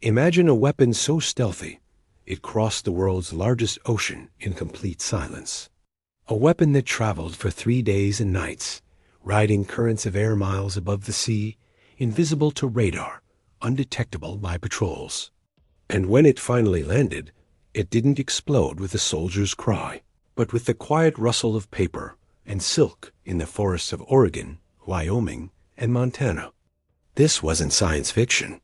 Imagine a weapon so stealthy, it crossed the world's largest ocean in complete silence. A weapon that traveled for 3 days and nights, riding currents of air miles above the sea, invisible to radar, undetectable by patrols. And when it finally landed, it didn't explode with a soldier's cry, but with the quiet rustle of paper and silk in the forests of Oregon, Wyoming, and Montana. This wasn't science fiction.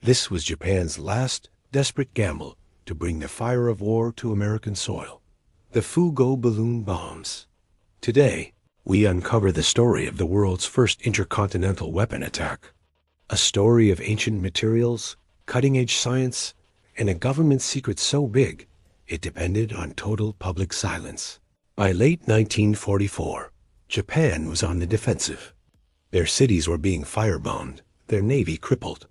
This was Japan's last desperate gamble to bring the fire of war to American soil. The Fugo balloon bombs. Today, we uncover the story of the world's first intercontinental weapon attack. A story of ancient materials, cutting-edge science, and a government secret so big, it depended on total public silence. By late 1944, Japan was on the defensive. Their cities were being firebombed, their navy crippled.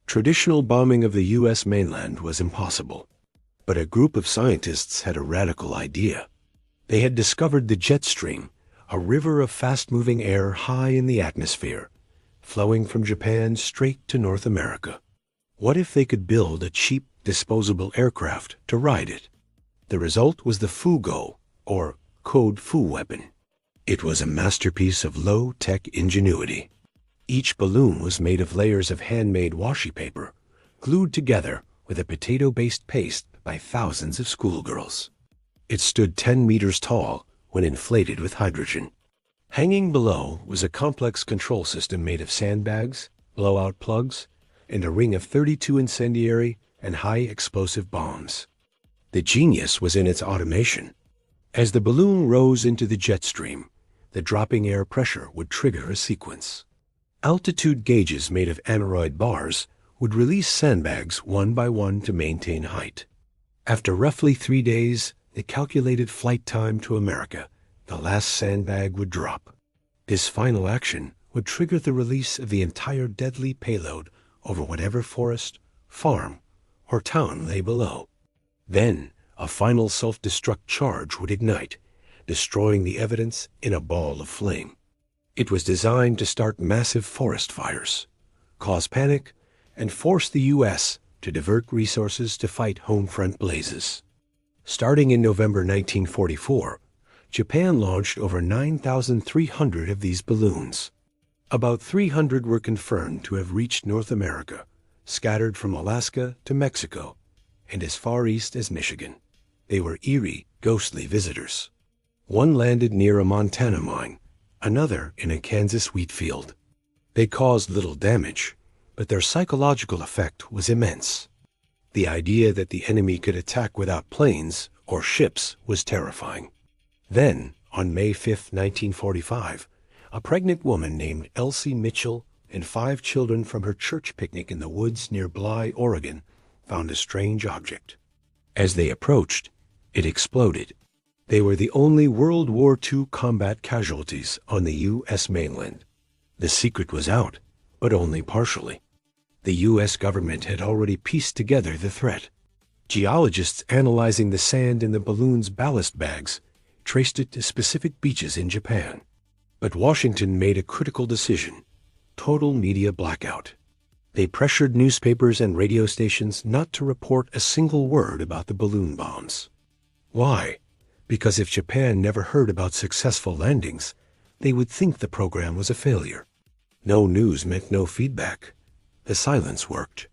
Traditional bombing of the U.S. mainland was impossible. But a group of scientists had a radical idea. They had discovered the jet stream, a river of fast-moving air high in the atmosphere, flowing from Japan straight to North America. What if they could build a cheap, disposable aircraft to ride it? The result was the Fugo, or Code Fu weapon. It was a masterpiece of low-tech ingenuity. Each balloon was made of layers of handmade washi paper, glued together with a potato-based paste by thousands of schoolgirls. It stood 10 meters tall when inflated with hydrogen. Hanging below was a complex control system made of sandbags, blowout plugs, and a ring of 32 incendiary and high-explosive bombs. The genius was in its automation. As the balloon rose into the jet stream, the dropping air pressure would trigger a sequence. Altitude gauges made of aneroid bars would release sandbags one by one to maintain height. After roughly 3 days, the calculated flight time to America, the last sandbag would drop. This final action would trigger the release of the entire deadly payload over whatever forest, farm, or town lay below. Then, a final self-destruct charge would ignite, destroying the evidence in a ball of flame. It was designed to start massive forest fires, cause panic, and force the U.S. to divert resources to fight home front blazes. Starting in November 1944, Japan launched over 9,300 of these balloons. About 300 were confirmed to have reached North America, scattered from Alaska to Mexico, and as far east as Michigan. They were eerie, ghostly visitors. One landed near a Montana mine, another in a Kansas wheat field. They caused little damage, but their psychological effect was immense. The idea that the enemy could attack without planes or ships was terrifying. Then, on May 5, 1945, a pregnant woman named Elsie Mitchell and 5 children from her church picnic in the woods near Bly, Oregon, found a strange object. As they approached, it exploded. They were the only World War II combat casualties on the U.S. mainland. The secret was out, but only partially. The U.S. government had already pieced together the threat. Geologists analyzing the sand in the balloon's ballast bags traced it to specific beaches in Japan. But Washington made a critical decision: total media blackout. They pressured newspapers and radio stations not to report a single word about the balloon bombs. Why? Because if Japan never heard about successful landings, they would think the program was a failure. No news meant no feedback. The silence worked.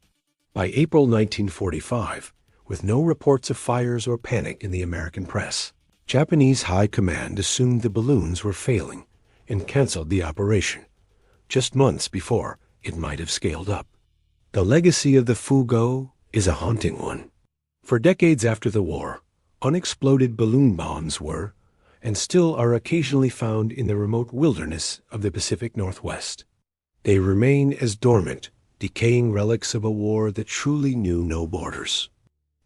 By April 1945, with no reports of fires or panic in the American press, Japanese high command assumed the balloons were failing and canceled the operation, just months before it might have scaled up. The legacy of the Fugo is a haunting one. For decades after the war, unexploded balloon bombs were, and still are occasionally found in the remote wilderness of the Pacific Northwest. They remain as dormant, decaying relics of a war that truly knew no borders.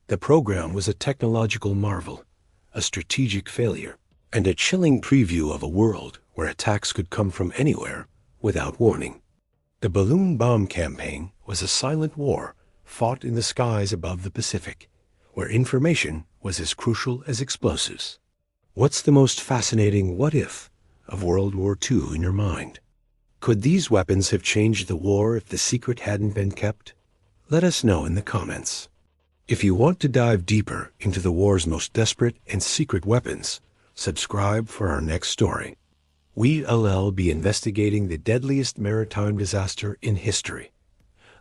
The program was a technological marvel, a strategic failure, and a chilling preview of a world where attacks could come from anywhere without warning. The balloon bomb campaign was a silent war fought in the skies above the Pacific, where information was as crucial as explosives. What's the most fascinating what-if of World War II in your mind? Could these weapons have changed the war if the secret hadn't been kept? Let us know in the comments. If you want to dive deeper into the war's most desperate and secret weapons, subscribe for our next story. We'll be investigating the deadliest maritime disaster in history,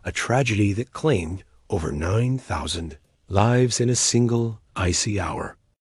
a tragedy that claimed over 9,000 lives in a single icy hour.